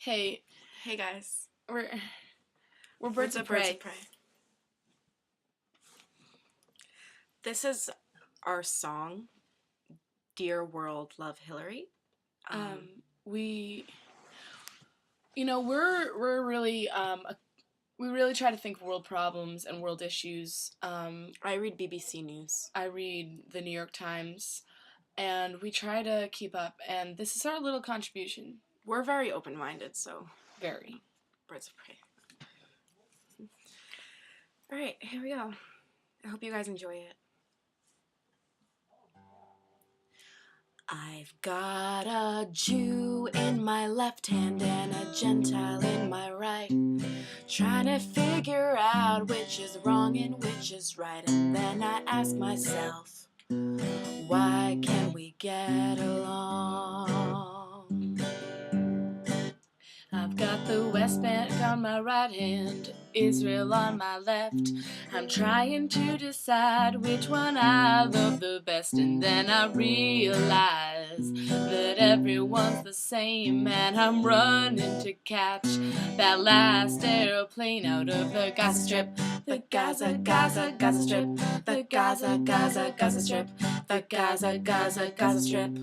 Hey, Hey guys, we're birds of Birds prey. of Prey. This is our song, "Dear World, Love Hillary." We, we're really we really try to think world problems and world issues. I read BBC News. I read the New York Times, and we try to keep up. And this is our little contribution. We're very open-minded, so Very. Birds of Prey. All right, here we go. I hope you guys enjoy it. I've got a Jew in my left hand and a Gentile in my right, trying to figure out which is wrong and which is right. And then I ask myself, why can't we get along? I've got the West Bank on my right hand, Israel on my left. I'm trying to decide which one I love the best, and then I realize that everyone's the same, and I'm running to catch that last airplane out of the Gaza Strip. The Gaza Strip. The Gaza Strip. The Gaza Strip.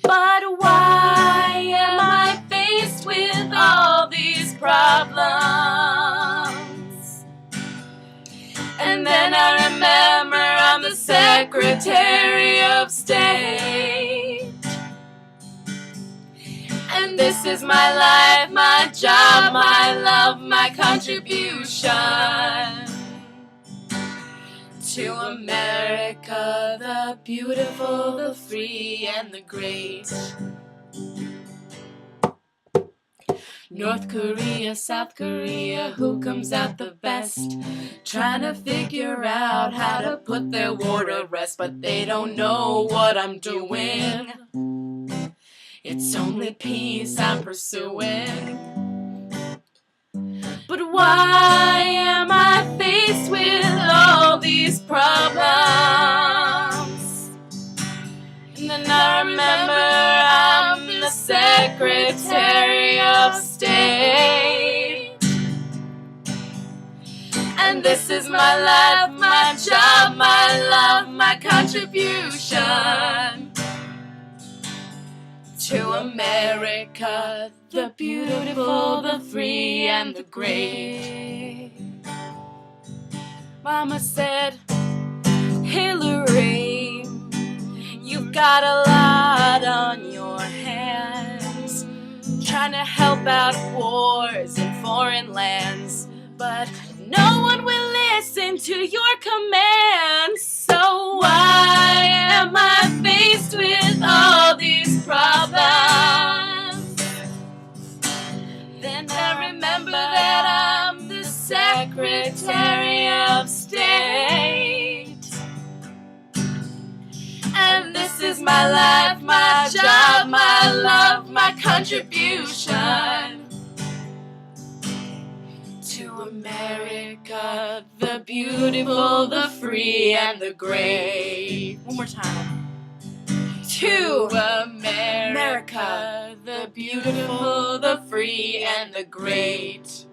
But why am I faced with all these problems? And then I remember I'm the Secretary of State. And this is my life, my job, my love, my contribution to America, the beautiful, the free, and the great. North Korea, South Korea, who comes out the best? Trying to figure out how to put their war to rest, but they don't know what I'm doing. It's only peace I'm pursuing. But why am I faced with all these problems? And then I remember I'm the Secretary of State. And this is my life, my job, my love, my contribution to America, the beautiful, the free, and the great. Mama said, Hillary, you've got a lot on your hands, trying to help out wars in foreign lands, but no one will listen to your commands. So why am I faced with all these problems? Then I remember that I'm the Secretary of State. And this is my life, my job, my love, my contribution to America, the beautiful, the free, and the great. One more time. To America, the beautiful, the free, and the great.